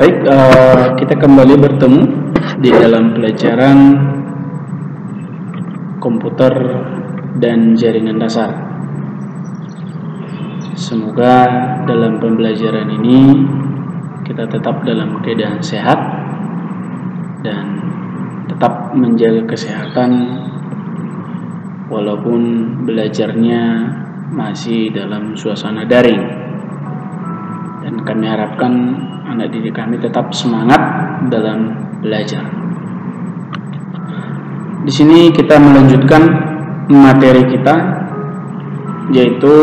Baik, kita kembali bertemu di dalam pelajaran komputer dan jaringan dasar. Semoga dalam pembelajaran ini kita tetap dalam keadaan sehat dan tetap menjaga kesehatan walaupun belajarnya masih dalam suasana daring. Dan kami harapkan anak didik kami tetap semangat dalam belajar. Di sini kita melanjutkan materi kita, yaitu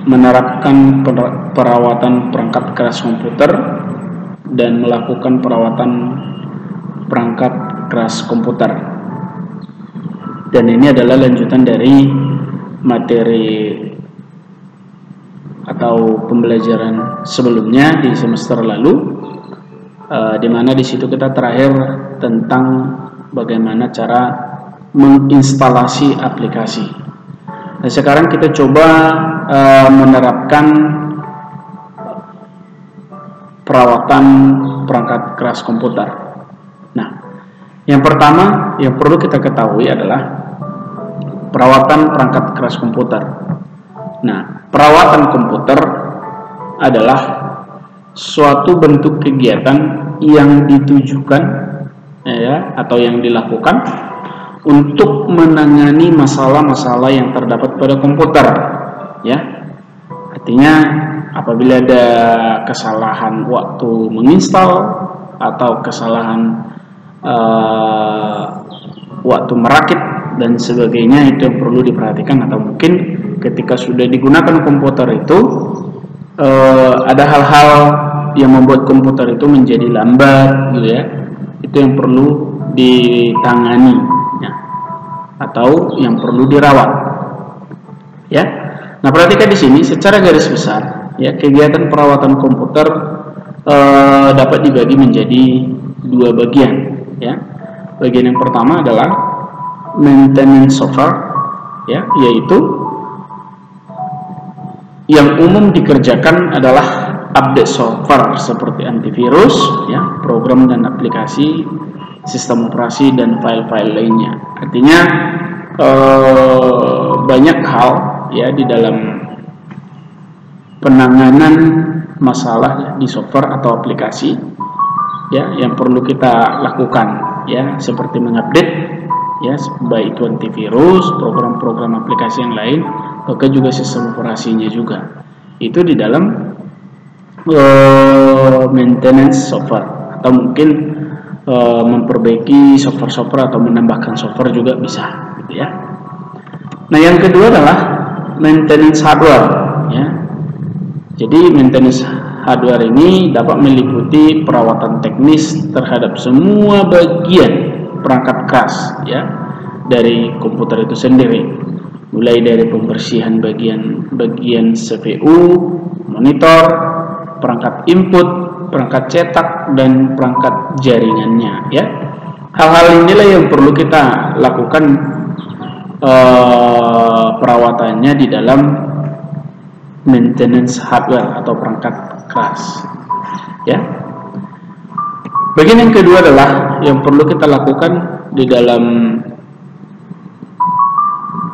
menerapkan perawatan perangkat keras komputer dan melakukan perawatan perangkat keras komputer. Dan ini adalah lanjutan dari materi atau pembelajaran sebelumnya di semester lalu, di mana di situ kita terakhir tentang bagaimana cara menginstalasi aplikasi. Nah, sekarang kita coba menerapkan perawatan perangkat keras komputer. Nah, yang pertama yang perlu kita ketahui adalah perawatan perangkat keras komputer. Nah, perawatan komputer adalah suatu bentuk kegiatan yang ditujukan atau yang dilakukan untuk menangani masalah-masalah yang terdapat pada komputer, ya. Artinya apabila ada kesalahan waktu menginstal atau kesalahan waktu merakit dan sebagainya, itu yang perlu diperhatikan. Atau mungkin ketika sudah digunakan komputer itu ada hal-hal yang membuat komputer itu menjadi lambat, gitu ya. Itu yang perlu ditangani, ya, atau yang perlu dirawat, ya. Nah, perhatikan di sini secara garis besar, ya, kegiatan perawatan komputer dapat dibagi menjadi dua bagian, ya. Bagian yang pertama adalah maintenance software, ya, yaitu yang umum dikerjakan adalah update software seperti antivirus, ya, program dan aplikasi, sistem operasi dan file-file lainnya. Artinya banyak hal, ya, di dalam penanganan masalah di software atau aplikasi, ya, yang perlu kita lakukan, ya, seperti mengupdate, ya, baik itu antivirus, program-program aplikasi yang lain, bahkan juga sistem operasinya juga. Itu di dalam maintenance software, atau mungkin memperbaiki software-software atau menambahkan software juga bisa, gitu ya. Nah, yang kedua adalah maintenance hardware, ya. Jadi maintenance hardware ini dapat meliputi perawatan teknis terhadap semua bagian perangkat keras, ya, dari komputer itu sendiri, mulai dari pembersihan bagian CPU, monitor, perangkat input, perangkat cetak, dan perangkat jaringannya, ya. Hal-hal inilah yang perlu kita lakukan perawatannya di dalam maintenance hardware atau perangkat keras, ya. Bagian yang kedua adalah yang perlu kita lakukan di dalam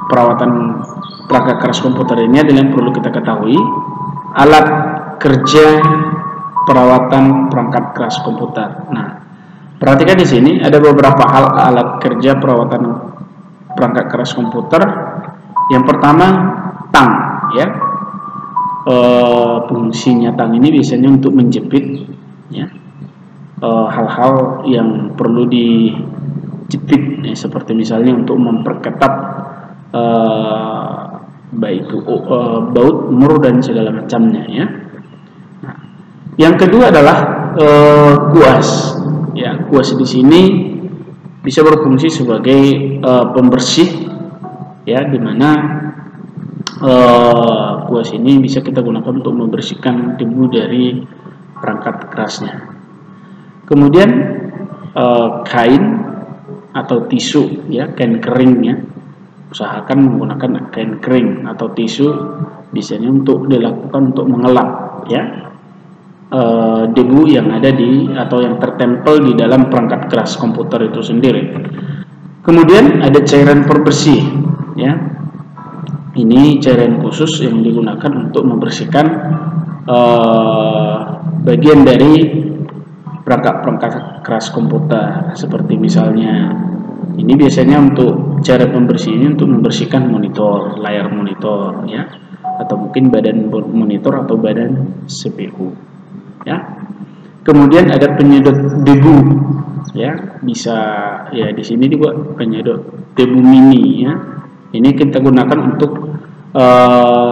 perawatan perangkat keras komputer ini adalah yang perlu kita ketahui alat kerja perawatan perangkat keras komputer. Nah, perhatikan di sini ada beberapa hal alat kerja perawatan perangkat keras komputer. Yang pertama, tang, ya. Fungsinya tang ini biasanya untuk menjepit, ya, hal-hal yang perlu dijepit, ya, seperti misalnya untuk memperketat baik itu baut, mur, dan segala macamnya, ya. Nah, yang kedua adalah kuas, ya. Kuas di sini bisa berfungsi sebagai pembersih, ya, dimana kuas ini bisa kita gunakan untuk membersihkan debu dari perangkat kerasnya. Kemudian kain atau tisu, ya, kain keringnya, usahakan menggunakan kain kering atau tisu, biasanya untuk dilakukan untuk mengelap, ya. debu yang ada di atau yang tertempel di dalam perangkat keras komputer itu sendiri. Kemudian ada cairan pembersih, ya. Ini cairan khusus yang digunakan untuk membersihkan bagian dari perangkat keras komputer, seperti misalnya ini biasanya untuk cara pembersih ini untuk membersihkan monitor, layar monitor, ya, atau mungkin badan monitor atau badan CPU, ya. Kemudian ada penyedot debu, ya, bisa ya di sini juga penyedot debu mini, ya. Ini kita gunakan untuk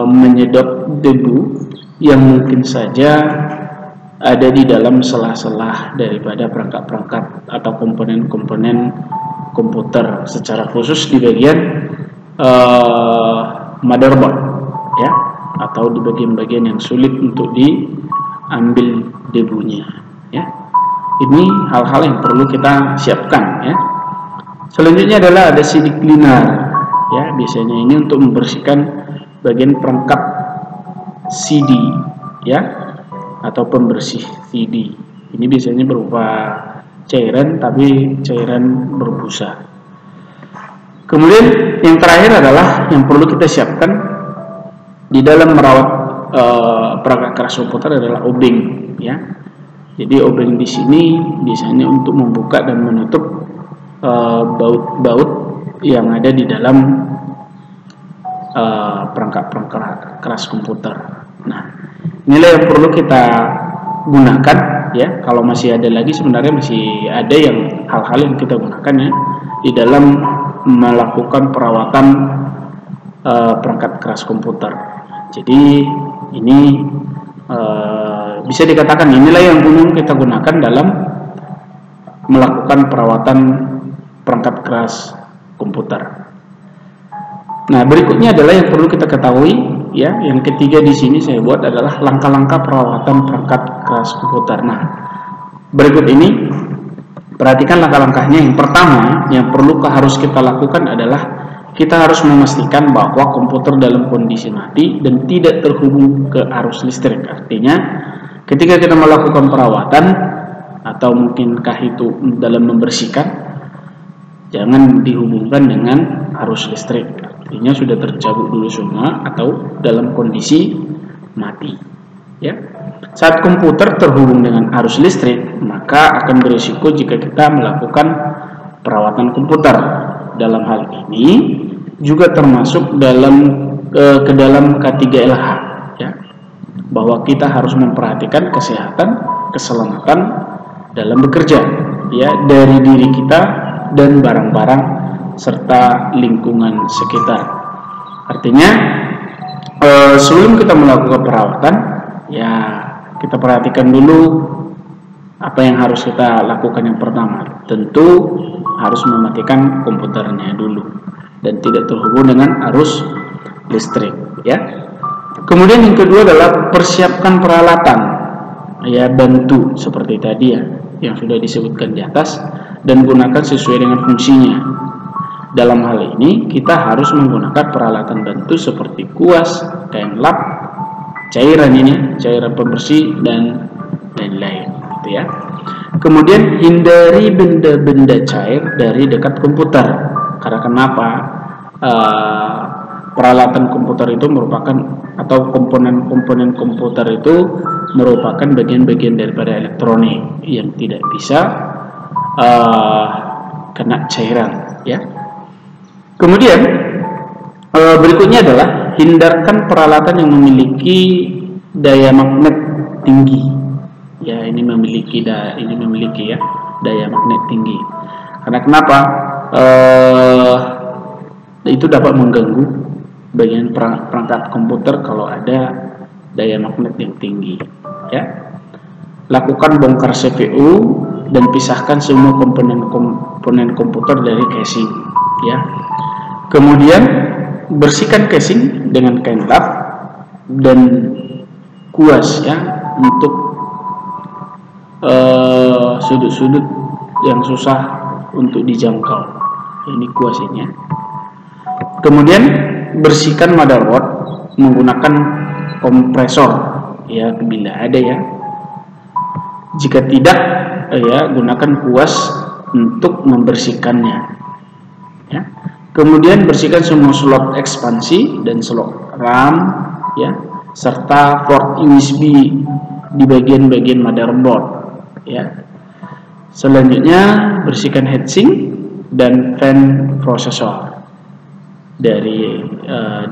menyedot debu yang mungkin saja ada di dalam sela-sela daripada perangkat-perangkat atau komponen-komponen komputer, secara khusus di bagian motherboard, ya, atau di bagian-bagian yang sulit untuk diambil debunya, ya. Ini hal-hal yang perlu kita siapkan, ya. Selanjutnya adalah ada CD cleaner, ya, biasanya ini untuk membersihkan bagian perangkat CD, ya, atau pembersih CD. Ini biasanya berupa cairan, tapi cairan berbusa. Kemudian yang terakhir adalah yang perlu kita siapkan di dalam merawat perangkat keras komputer adalah obeng, ya. Jadi obeng di sini biasanya untuk membuka dan menutup baut-baut yang ada di dalam perangkat keras komputer. Nah, inilah yang perlu kita gunakan, ya. Kalau masih ada lagi, sebenarnya masih ada yang hal-hal yang kita gunakan, ya, di dalam melakukan perawatan perangkat keras komputer. Jadi ini bisa dikatakan inilah yang umum kita gunakan dalam melakukan perawatan perangkat keras komputer. Nah, berikutnya adalah yang perlu kita ketahui, ya, yang ketiga di sini saya buat adalah langkah-langkah perawatan perangkat keras komputer. Nah, berikut ini perhatikan langkah-langkahnya. Yang pertama yang perlu harus kita lakukan adalah kita harus memastikan bahwa komputer dalam kondisi mati dan tidak terhubung ke arus listrik. Artinya, ketika kita melakukan perawatan atau mungkinkah itu dalam membersihkan, jangan dihubungkan dengan arus listrik. Artinya sudah tercabut dulu semua atau dalam kondisi mati, ya. Saat komputer terhubung dengan arus listrik, maka akan berisiko jika kita melakukan perawatan komputer. Dalam hal ini juga termasuk ke dalam K3LH, ya, bahwa kita harus memperhatikan kesehatan, keselamatan dalam bekerja, ya, dari diri kita dan barang-barang serta lingkungan sekitar. Artinya sebelum kita melakukan perawatan, ya, kita perhatikan dulu apa yang harus kita lakukan. Yang pertama, tentu harus mematikan komputernya dulu dan tidak terhubung dengan arus listrik, ya. Kemudian yang kedua adalah persiapkan peralatan, ya, bantu seperti tadi, ya, yang sudah disebutkan di atas, dan gunakan sesuai dengan fungsinya. Dalam hal ini kita harus menggunakan peralatan bantu seperti kuas, kain lap, cairan ini, cairan pembersih, dan lain-lain, gitu, ya. Kemudian hindari benda-benda cair dari dekat komputer. Karena kenapa? Peralatan komputer itu merupakan, atau komponen-komponen komputer itu merupakan bagian-bagian daripada elektronik yang tidak bisa kena cairan, ya. Kemudian berikutnya adalah hindarkan peralatan yang memiliki daya magnet tinggi, ya. Ini memiliki ya daya magnet tinggi. Karena kenapa? Itu dapat mengganggu bagian perangkat komputer kalau ada daya magnet yang tinggi, ya. Lakukan bongkar CPU dan pisahkan semua komponen komputer dari casing, ya. Kemudian bersihkan casing dengan kain lap dan kuas, ya, untuk sudut-sudut yang susah untuk dijangkau. Ini kuasnya. Kemudian bersihkan motherboard menggunakan kompresor, ya, bila ada, ya. Jika tidak, ya gunakan kuas untuk membersihkannya. Ya. Kemudian bersihkan semua slot ekspansi dan slot RAM, ya, serta port USB di bagian-bagian motherboard. Ya. Selanjutnya bersihkan heatsink dan fan prosesor dari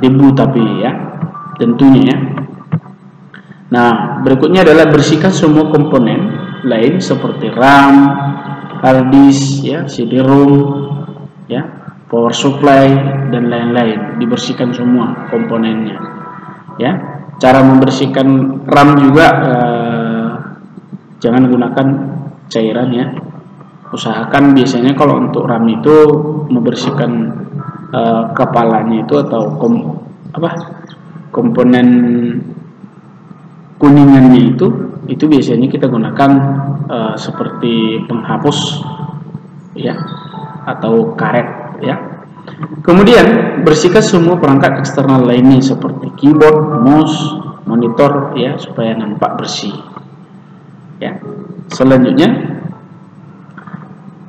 debu tapi ya, tentunya ya. Nah, berikutnya adalah bersihkan semua komponen lain seperti RAM, hard disk, ya, CD-ROM, ya, power supply dan lain-lain. Dibersihkan semua komponennya. Ya, cara membersihkan RAM juga jangan gunakan cairan ya. Usahakan biasanya kalau untuk RAM itu membersihkan kepalanya itu atau komponen kuningannya itu biasanya kita gunakan seperti penghapus ya atau karet ya. Kemudian bersihkan semua perangkat eksternal lainnya seperti keyboard, mouse, monitor ya supaya nampak bersih. Ya. Selanjutnya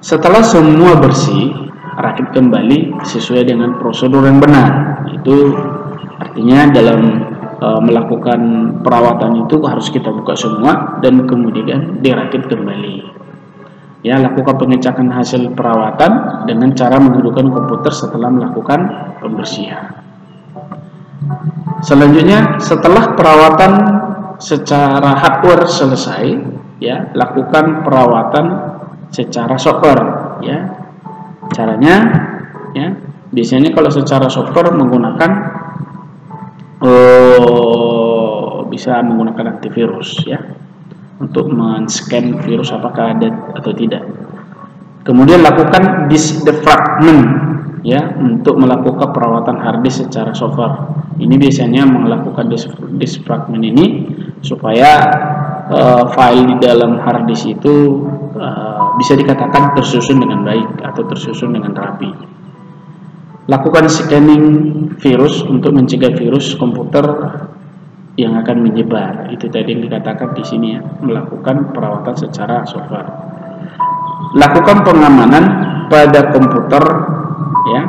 setelah semua bersih, rakit kembali sesuai dengan prosedur yang benar. Itu artinya dalam melakukan perawatan itu harus kita buka semua dan kemudian dirakit kembali. Ya, lakukan pengecekan hasil perawatan dengan cara menghidupkan komputer setelah melakukan pembersihan. Selanjutnya, setelah perawatan secara hardware selesai, ya, lakukan perawatan secara software. Ya, caranya, ya, biasanya kalau secara software menggunakan bisa menggunakan antivirus ya untuk men-scan virus apakah ada atau tidak. Kemudian lakukan disk defragment ya untuk melakukan perawatan hard disk secara software. Ini biasanya melakukan disk defragment ini supaya file di dalam hard disk itu bisa dikatakan tersusun dengan baik atau tersusun dengan rapi. Lakukan scanning virus untuk mencegah virus komputer yang akan menyebar. Itu tadi yang dikatakan di sini ya, melakukan perawatan secara software. Lakukan pengamanan pada komputer ya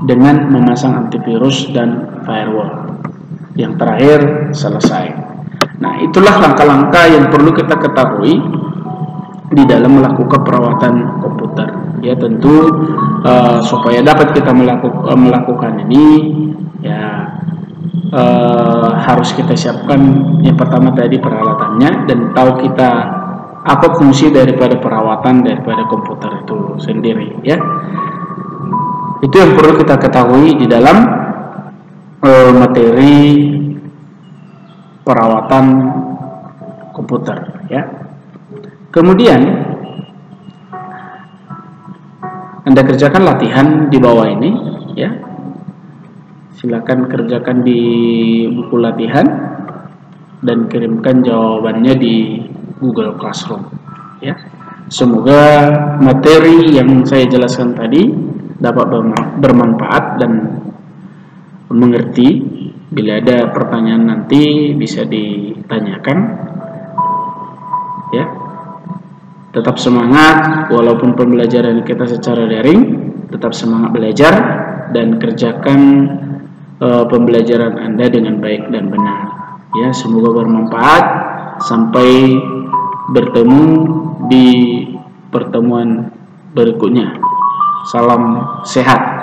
dengan memasang antivirus dan firewall. Yang terakhir selesai. Nah, itulah langkah-langkah yang perlu kita ketahui di dalam melakukan perawatan komputer. Ya, tentu supaya dapat kita melakukan ini ya harus kita siapkan yang pertama tadi peralatannya dan tahu kita apa fungsi daripada perawatan daripada komputer itu sendiri ya. Itu yang perlu kita ketahui di dalam materi perawatan komputer ya. Kemudian Anda kerjakan latihan di bawah ini ya. Silakan kerjakan di buku latihan dan kirimkan jawabannya di Google Classroom ya. Semoga materi yang saya jelaskan tadi dapat bermanfaat dan mengerti. Bila ada pertanyaan nanti bisa ditanyakan ya. Tetap semangat walaupun pembelajaran kita secara daring, tetap semangat belajar dan kerjakan pembelajaran Anda dengan baik dan benar. Ya, semoga bermanfaat. Sampai bertemu di pertemuan berikutnya. Salam sehat.